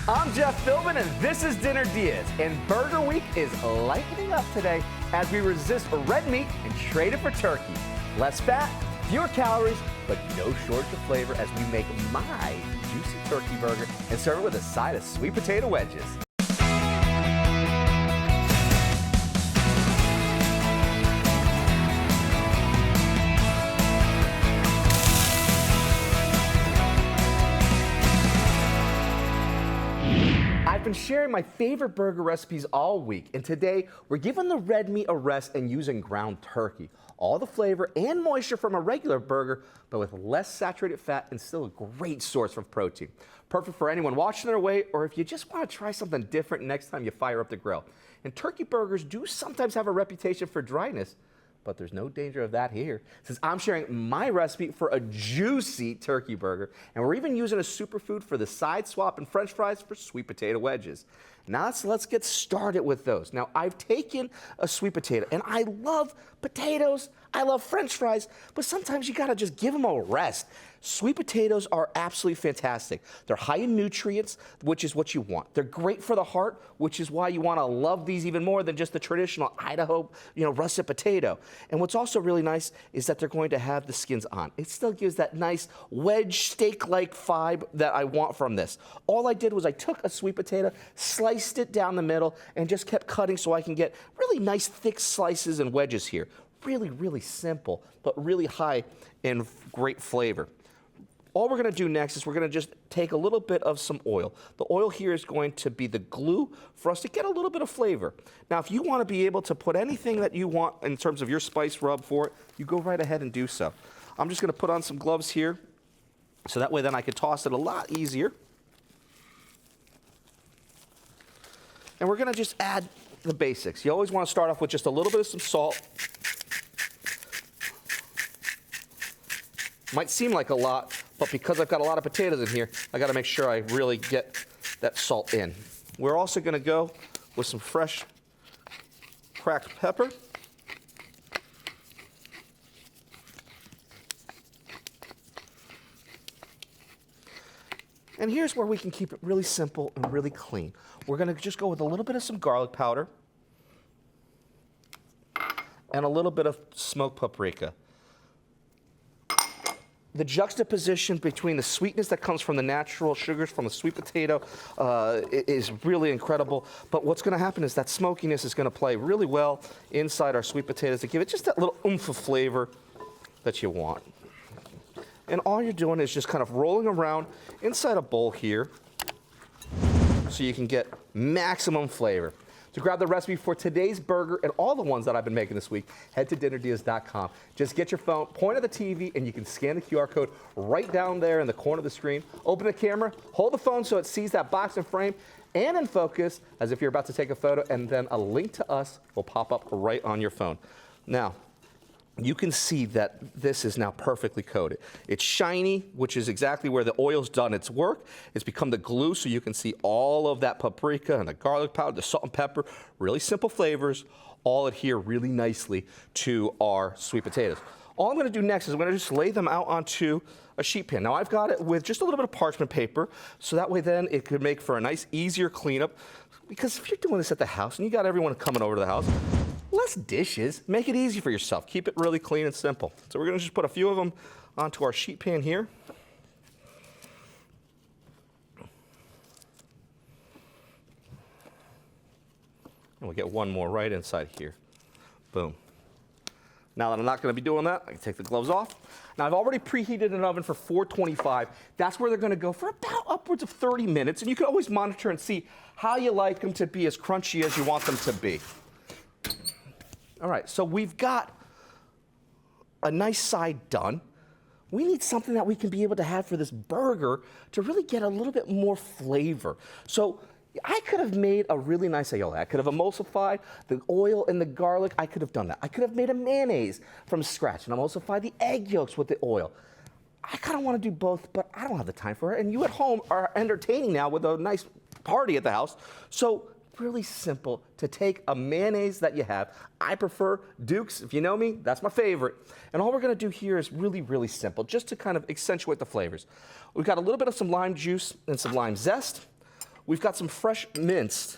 I'm Jeff Philbin, and this is Dinner DeeAs. And Burger Week is lightening up today as we resist red meat and trade it for turkey. Less fat, fewer calories, but no shortage of flavor as we make my juicy turkey burger and serve it with a side of sweet potato wedges. I've been sharing my favorite burger recipes all week, and today we're giving the red meat a rest and using ground turkey. All the flavor and moisture from a regular burger, but with less saturated fat and still a great source of protein. Perfect for anyone watching their weight, or if you just want to try something different next time you fire up the grill. And turkey burgers do sometimes have a reputation for dryness, but there's no danger of that here, since I'm sharing my recipe for a juicy turkey burger, and we're even using a superfood for the side swap and french fries for sweet potato wedges. Now let's get started with those. Now I've taken a sweet potato, and I love potatoes, I love french fries, but sometimes you gotta just give them a rest. Sweet potatoes are absolutely fantastic. They're high in nutrients, which is what you want. They're great for the heart, which is why you wanna love these even more than just the traditional Idaho, russet potato. And what's also really nice is that they're going to have the skins on. It still gives that nice wedge steak-like vibe that I want from this. All I did was I took a sweet potato, sliced it down the middle, and just kept cutting so I can get really nice thick slices and wedges here. Really, really simple, but really high in great flavor. All we're gonna do next is we're gonna just take a little bit of some oil. The oil here is going to be the glue for us to get a little bit of flavor. Now, if you wanna be able to put anything that you want in terms of your spice rub for it, you go right ahead and do so. I'm just gonna put on some gloves here, so that way then I can toss it a lot easier. And we're gonna just add the basics. You always wanna start off with just a little bit of some salt. Might seem like a lot, but because I've got a lot of potatoes in here, I gotta make sure I really get that salt in. We're also gonna go with some fresh cracked pepper. And here's where we can keep it really simple and really clean. We're gonna just go with a little bit of some garlic powder and a little bit of smoked paprika. The juxtaposition between the sweetness that comes from the natural sugars from the sweet potato is really incredible. But what's gonna happen is that smokiness is gonna play really well inside our sweet potatoes to give it just that little oomph of flavor that you want. And all you're doing is just kind of rolling around inside a bowl here so you can get maximum flavor. To grab the recipe for today's burger and all the ones that I've been making this week, head to dinnerdeas.com. Just get your phone, point at the TV, and you can scan the QR code right down there in the corner of the screen. Open the camera, hold the phone so it sees that box and frame and in focus as if you're about to take a photo, and then a link to us will pop up right on your phone. Now, you can see that this is now perfectly coated. It's shiny, which is exactly where the oil's done its work. It's become the glue, so you can see all of that paprika and the garlic powder, the salt and pepper, really simple flavors, all adhere really nicely to our sweet potatoes. All I'm gonna do next is I'm gonna just lay them out onto a sheet pan. Now I've got it with just a little bit of parchment paper, so that way then it could make for a nice, easier cleanup. Because if you're doing this at the house and you got everyone coming over to the house, less dishes, make it easy for yourself. Keep it really clean and simple. So we're gonna just put a few of them onto our sheet pan here. And we'll get one more right inside here. Boom. Now that I'm not gonna be doing that, I can take the gloves off. Now I've already preheated an oven for 425. That's where they're gonna go for about upwards of 30 minutes. And you can always monitor and see how you like them to be as crunchy as you want them to be. All right, so we've got a nice side done. We need something that we can be able to have for this burger to really get a little bit more flavor. So I could have made a really nice aioli. I could have emulsified the oil and the garlic. I could have done that. I could have made a mayonnaise from scratch and emulsify the egg yolks with the oil. I kind of want to do both, but I don't have the time for it. And you at home are entertaining now with a nice party at the house. So really simple to take a mayonnaise that you have. I prefer Duke's. If you know me, that's my favorite. And all we're going to do here is really, really simple, just to kind of accentuate the flavors. We've got a little bit of some lime juice and some lime zest. we've got some fresh minced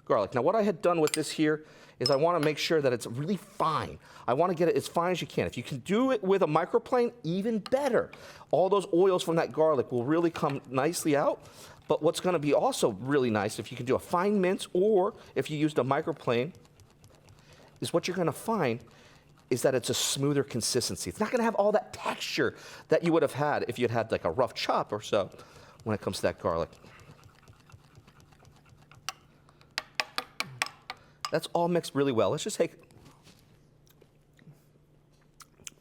garlic. Now what I had done with this here is I want to make sure that it's really fine. I want to get it as fine as you can. If you can do it with a microplane, even better. All those oils from that garlic will really come nicely out. But what's going to be also really nice, if you can do a fine mince or if you used a microplane, is what you're going to find is that it's a smoother consistency. It's not going to have all that texture that you would have had if you had had like a rough chop or so when it comes to that garlic. That's all mixed really well. Let's just take,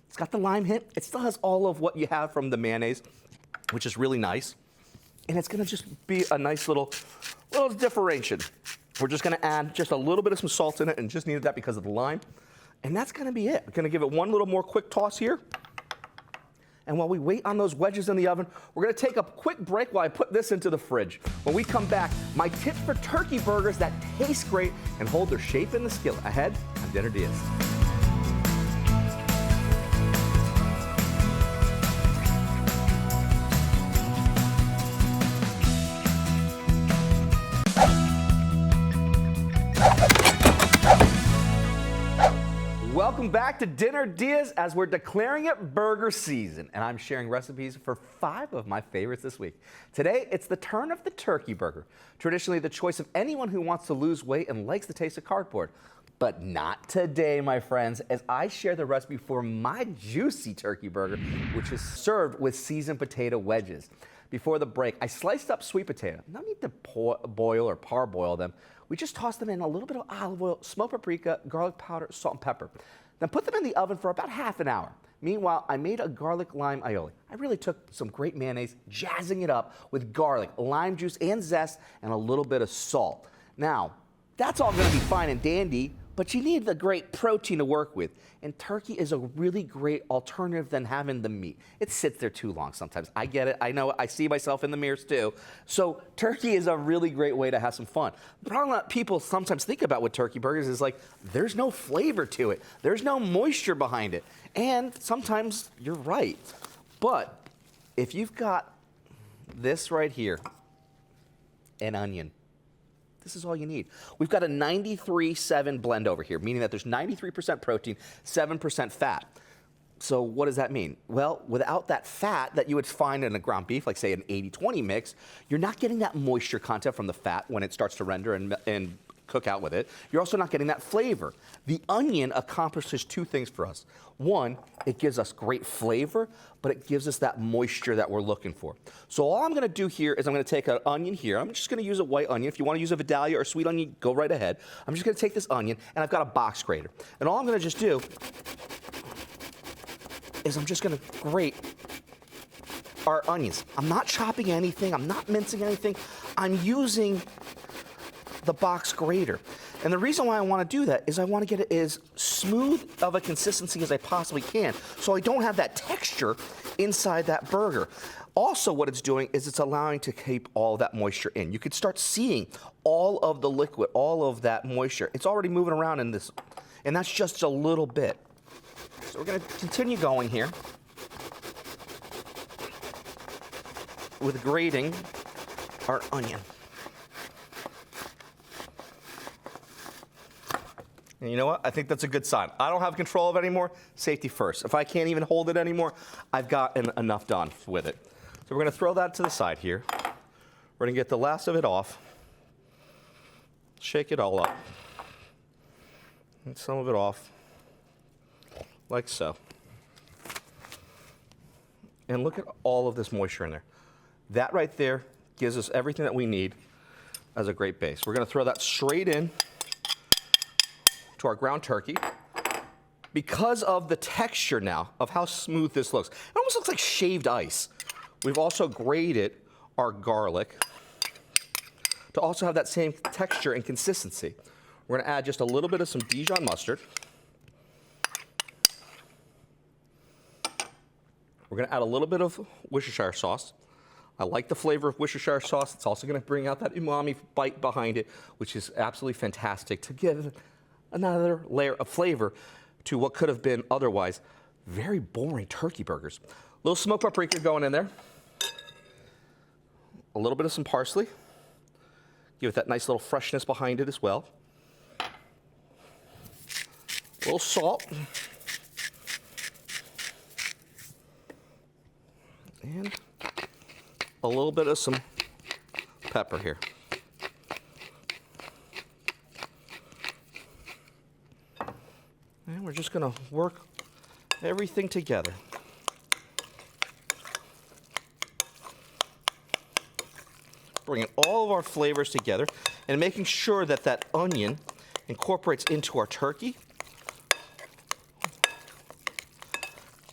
it's got the lime hint. It still has all of what you have from the mayonnaise, which is really nice. And it's gonna just be a nice little differentiation. We're just gonna add just a little bit of some salt in it and just needed that because of the lime. And that's gonna be it. We're gonna give it one little more quick toss here. And while we wait on those wedges in the oven, we're gonna take a quick break while I put this into the fridge. When we come back, my tips for turkey burgers that taste great and hold their shape in the skillet. Ahead on Dinner DeeAs. Welcome back to Dinner DeeAs as we're declaring it burger season, and I'm sharing recipes for 5 of my favorites this week. Today, it's the turn of the turkey burger, traditionally the choice of anyone who wants to lose weight and likes the taste of cardboard. But not today, my friends, as I share the recipe for my juicy turkey burger, which is served with seasoned potato wedges. Before the break, I sliced up sweet potato. No need to boil or parboil them. We just toss them in a little bit of olive oil, smoked paprika, garlic powder, salt, and pepper. Then put them in the oven for about half an hour. Meanwhile, I made a garlic lime aioli. I really took some great mayonnaise, jazzing it up with garlic, lime juice, and zest, and a little bit of salt. Now, that's all gonna be fine and dandy, but you need the great protein to work with. And turkey is a really great alternative than having the meat. It sits there too long sometimes. I get it, I know, I see myself in the mirrors too. So turkey is a really great way to have some fun. The problem that people sometimes think about with turkey burgers is like, there's no flavor to it. There's no moisture behind it. And sometimes you're right. But if you've got this right here, an onion, this is all you need. We've got a 93-7 blend over here, meaning that there's 93% protein, 7% fat. So what does that mean? Well, without that fat that you would find in a ground beef, like say an 80-20 mix, you're not getting that moisture content from the fat when it starts to render and cook out with it. You're also not getting that flavor. The onion accomplishes 2 things for us. One, it gives us great flavor, but it gives us that moisture that we're looking for. So all I'm gonna do here is I'm gonna take an onion here. I'm just gonna use a white onion. If you wanna use a Vidalia or sweet onion, go right ahead. I'm just gonna take this onion, and I've got a box grater. And all I'm gonna just do is I'm just gonna grate our onions. I'm not chopping anything, I'm not mincing anything. I'm using the box grater. And the reason why I want to do that is I want to get it as smooth of a consistency as I possibly can, so I don't have that texture inside that burger. Also, what it's doing is it's allowing to keep all that moisture in. You could start seeing all of the liquid, all of that moisture. It's already moving around in this, and that's just a little bit. So we're going to continue going here with grating our onion. And you know what? I think that's a good sign. I don't have control of it anymore. Safety first. If I can't even hold it anymore, I've got enough done with it. So we're going to throw that to the side here. We're going to get the last of it off. Shake it all up. And some of it off, like so. And look at all of this moisture in there. That right there gives us everything that we need as a great base. We're going to throw that straight in to our ground turkey. Because of the texture now of how smooth this looks, it almost looks like shaved ice. We've also grated our garlic to also have that same texture and consistency. We're going to add just a little bit of some Dijon mustard. We're going to add a little bit of Worcestershire sauce. I like the flavor of Worcestershire sauce. It's also going to bring out that umami bite behind it, which is absolutely fantastic to give another layer of flavor to what could have been otherwise very boring turkey burgers. A little smoked paprika going in there. A little bit of some parsley. Give it that nice little freshness behind it as well. A little salt. And a little bit of some pepper here. And we're just going to work everything together. Bringing all of our flavors together and making sure that that onion incorporates into our turkey,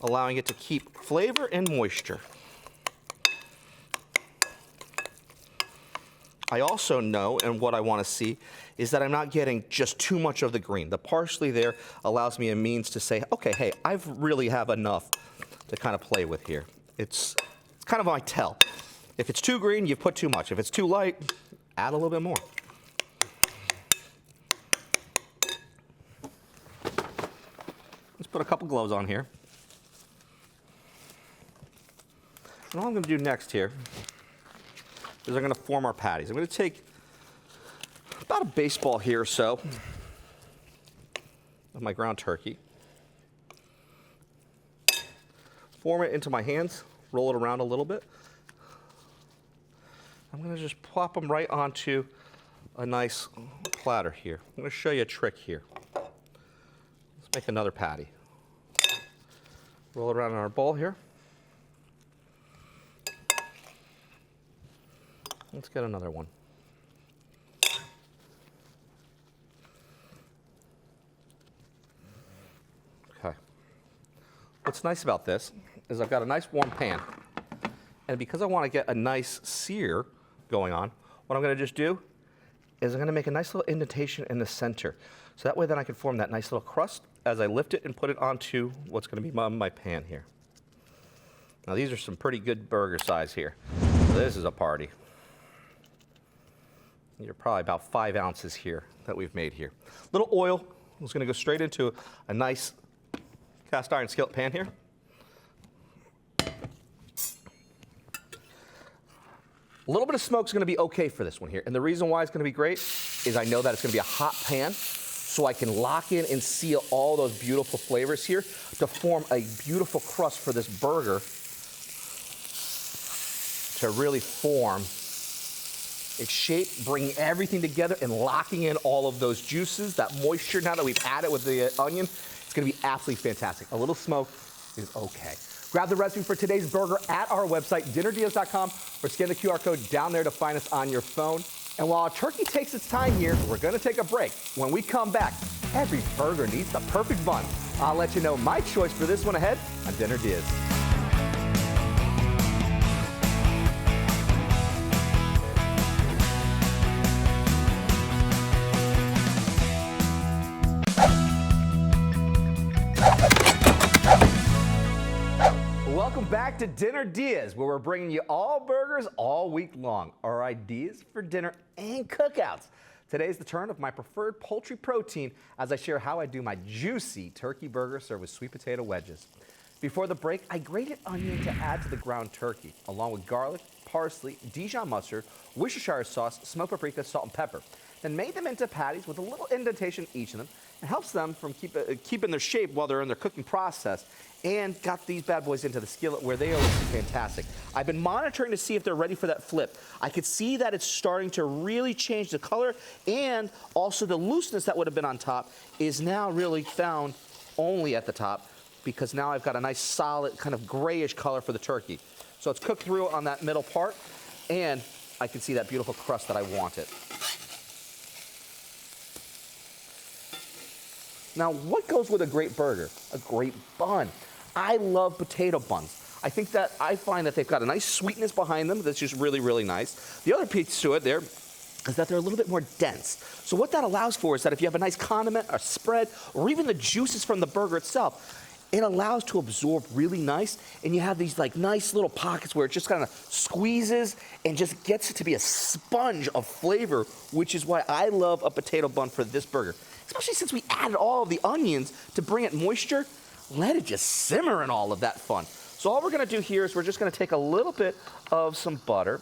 allowing it to keep flavor and moisture. I also know, and what I want to see, is that I'm not getting just too much of the green. The parsley there allows me a means to say, okay, hey, I really have enough to kind of play with here. It's kind of my tell. If it's too green, you put too much. If it's too light, add a little bit more. Let's put a couple cloves on here. And all I'm going to do next here is I'm going to form our patties. I'm going to take about a baseball here or so of my ground turkey. Form it into my hands, roll it around a little bit. I'm going to just plop them right onto a nice platter here. I'm going to show you a trick here. Let's make another patty. Roll it around in our bowl here. Let's get another one. Okay. What's nice about this is I've got a nice warm pan. And because I want to get a nice sear going on, what I'm going to just do is I'm going to make a nice little indentation in the center. So that way then I can form that nice little crust as I lift it and put it onto what's going to be my pan here. Now these are some pretty good burger size here. So this is a party. These are probably about 5 ounces here that we've made here. Little oil is going to go straight into a nice cast iron skillet pan here. A little bit of smoke is going to be okay for this one here. And the reason why it's going to be great is I know that it's going to be a hot pan, so I can lock in and seal all those beautiful flavors here to form a beautiful crust for this burger to really form its shape, bringing everything together and locking in all of those juices, that moisture now that we've added with the onion. It's going to be absolutely fantastic. A little smoke is okay. Grab the recipe for today's burger at our website, dinnerdeas.com, or scan the QR code down there to find us on your phone. And while our turkey takes its time here, we're going to take a break. When we come back, every burger needs the perfect bun. I'll let you know my choice for this one ahead on Dinner Diaz. Welcome back to Dinner Diaz, where we're bringing you all burgers all week long. Our ideas for dinner and cookouts. Today's the turn of my preferred poultry protein as I share how I do my juicy turkey burger served with sweet potato wedges. Before the break, I grated onion to add to the ground turkey, along with garlic, parsley, Dijon mustard, Worcestershire sauce, smoked paprika, salt, and pepper. Then made them into patties with a little indentation in each of them. It helps them from keeping their shape while they're in their cooking process, and got these bad boys into the skillet where they are looking fantastic. I've been monitoring to see if they're ready for that flip. I could see that it's starting to really change the color, and also the looseness that would have been on top is now really found only at the top, because now I've got a nice solid kind of grayish color for the turkey. So it's cooked through on that middle part, and I can see that beautiful crust that I wanted. Now, what goes with a great burger? A great bun. I love potato buns. I find that they've got a nice sweetness behind them that's just really, really nice. The other piece to it there is that they're a little bit more dense. So what that allows for is that if you have a nice condiment, a spread, or even the juices from the burger itself, it allows to absorb really nice, and you have these like nice little pockets where it just kind of squeezes and just gets it to be a sponge of flavor, which is why I love a potato bun for this burger. Especially since we added all of the onions to bring it moisture, let it just simmer in all of that fun. So all we're going to do here is we're just going to take a little bit of some butter,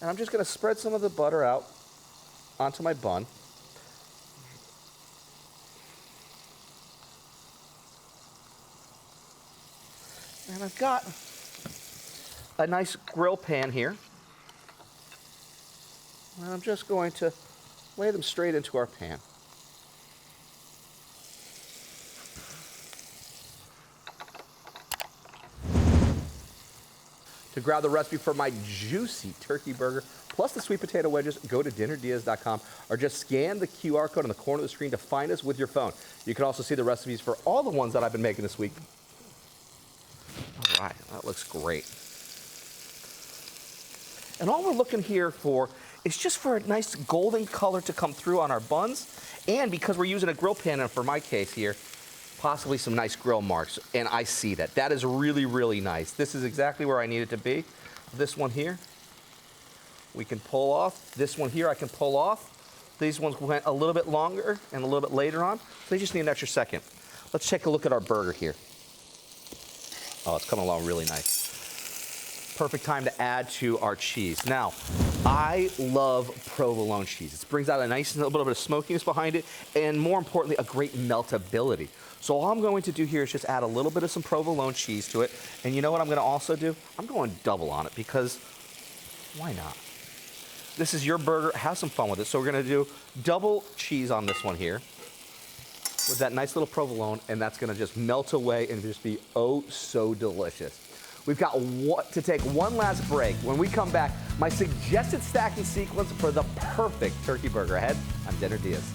And I'm just going to spread some of the butter out onto my bun. And I've got a nice grill pan here. And I'm just going to lay them straight into our pan. To grab the recipe for my juicy turkey burger, plus the sweet potato wedges, go to dinnerdeas.com or just scan the QR code on the corner of the screen to find us with your phone. You can also see the recipes for all the ones that I've been making this week. All right, that looks great. And all we're looking here for is just for a nice golden color to come through on our buns. And because we're using a grill pan, and for my case here, possibly some nice grill marks, and I see that. That is really, really nice. This is exactly where I need it to be. This one here, we can pull off. This one here, I can pull off. These ones went a little bit longer and a little bit later on, so they just need an extra second. Let's take a look at our burger here. Oh, it's coming along really nice. Perfect time to add to our cheese. Now, I love provolone cheese. It brings out a nice little bit of smokiness behind it, and more importantly, a great meltability. So all I'm going to do here is just add a little bit of some provolone cheese to it. And you know what I'm going to also do? I'm going double on it because why not? This is your burger. Have some fun with it. So we're going to do double cheese on this one here with that nice little provolone, and that's going to just melt away and just be oh so delicious. We've got to take one last break. When we come back, my suggested stacking sequence for the perfect turkey burger ahead on Dinner Diaz.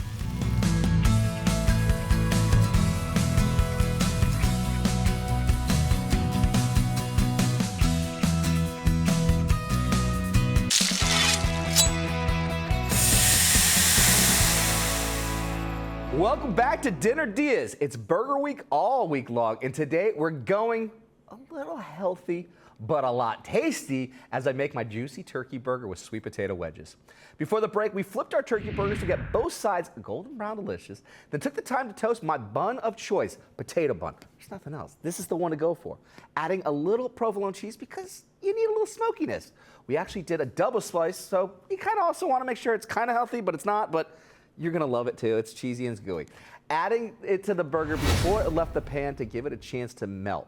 Welcome back to Dinner Diaz. It's Burger Week all week long, and today we're going a little healthy, but a lot tasty as I make my juicy turkey burger with sweet potato wedges. Before the break, we flipped our turkey burgers to get both sides golden brown delicious, then took the time to toast my bun of choice, potato bun. There's nothing else. This is the one to go for. Adding a little provolone cheese because you need a little smokiness. We actually did a double slice, so you kind of also want to make sure it's kind of healthy, but it's not, but you're going to love it too. It's cheesy and it's gooey. Adding it to the burger before it left the pan to give it a chance to melt.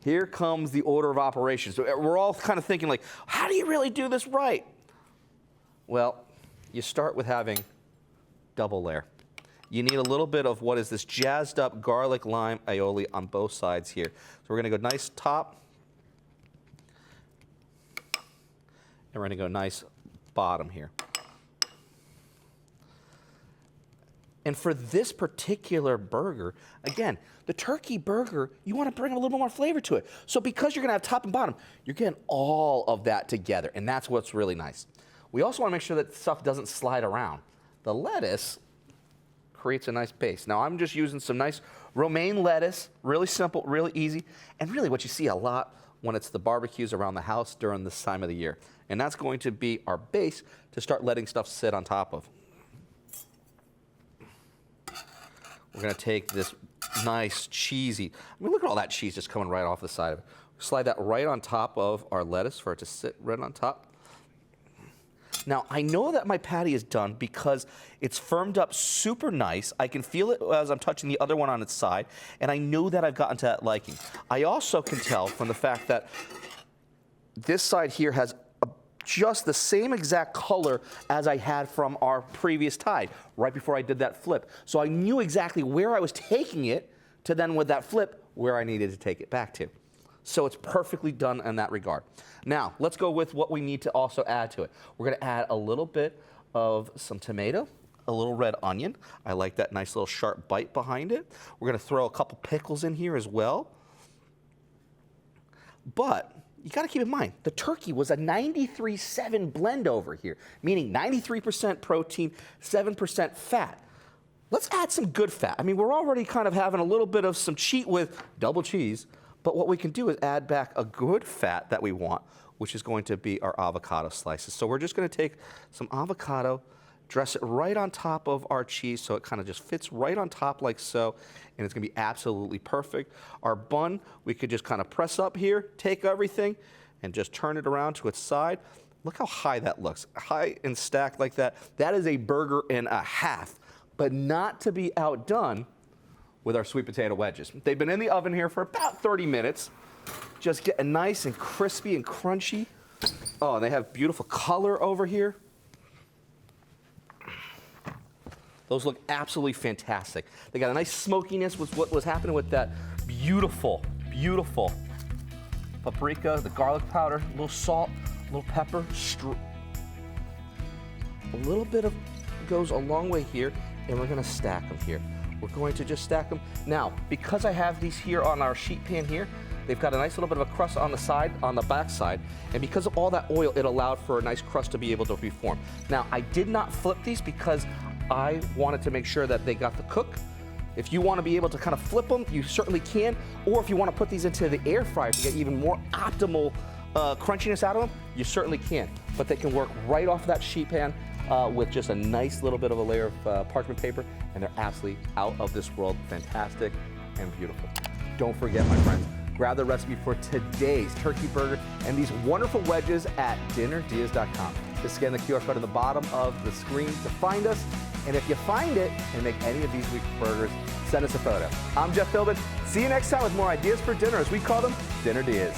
Here comes the order of operations. So we're all kind of thinking like, how do you really do this right? Well, you start with having double layer. You need a little bit of what is this jazzed up garlic lime aioli on both sides here. So we're going to go nice top, and we're going to go nice bottom here. And for this particular burger, again, the turkey burger, you want to bring a little bit more flavor to it. So because you're going to have top and bottom, you're getting all of that together, and that's what's really nice. We also want to make sure that stuff doesn't slide around. The lettuce creates a nice base. Now, I'm just using some nice romaine lettuce, really simple, really easy, and really what you see a lot when it's the barbecues around the house during this time of the year. And that's going to be our base to start letting stuff sit on top of. We're going to take this nice cheesy, I mean, look at all that cheese just coming right off the side of it. Slide that right on top of our lettuce for it to sit right on top. Now, I know that my patty is done because it's firmed up super nice. I can feel it as I'm touching the other one on its side, and I know that I've gotten to that liking. I also can tell from the fact that this side here has just the same exact color as I had from our previous tide, right before I did that flip. So I knew exactly where I was taking it to then with that flip, where I needed to take it back to. So it's perfectly done in that regard. Now, let's go with what we need to also add to it. We're gonna add a little bit of some tomato, a little red onion. I like that nice little sharp bite behind it. We're gonna throw a couple pickles in here as well. But you got to keep in mind, the turkey was a 93-7 blend over here, meaning 93% protein, 7% fat. Let's add some good fat. I mean, we're already kind of having a little bit of some cheat with double cheese, but what we can do is add back a good fat that we want, which is going to be our avocado slices. So we're just going to take some avocado, dress it right on top of our cheese so it kind of just fits right on top like so, and it's going to be absolutely perfect. Our bun, we could just kind of press up here, take everything, and just turn it around to its side. Look how high that looks. High and stacked like that. That is a burger and a half, but not to be outdone with our sweet potato wedges. They've been in the oven here for about 30 minutes. Just getting nice and crispy and crunchy. Oh, and they have beautiful color over here. Those look absolutely fantastic. They got a nice smokiness with what was happening with that beautiful, beautiful paprika, the garlic powder, a little salt, a little pepper. A little bit of goes a long way here, and we're gonna stack them here. We're going to just stack them. Now, because I have these here on our sheet pan here, they've got a nice little bit of a crust on the side, on the back side, and because of all that oil, it allowed for a nice crust to be able to be formed. Now, I did not flip these because I wanted to make sure that they got the cook. If you want to be able to kind of flip them, you certainly can, or if you want to put these into the air fryer to get even more optimal crunchiness out of them, you certainly can. But they can work right off that sheet pan with just a nice little bit of a layer of parchment paper, and they're absolutely out of this world, fantastic and beautiful. Don't forget, my friends, grab the recipe for today's turkey burger and these wonderful wedges at dinnerdeas.com. Just scan the QR code at the bottom of the screen to find us. And if you find it and make any of these week's burgers, send us a photo. I'm Jeff Philbin. See you next time with more ideas for dinner, as we call them, Dinner Deas.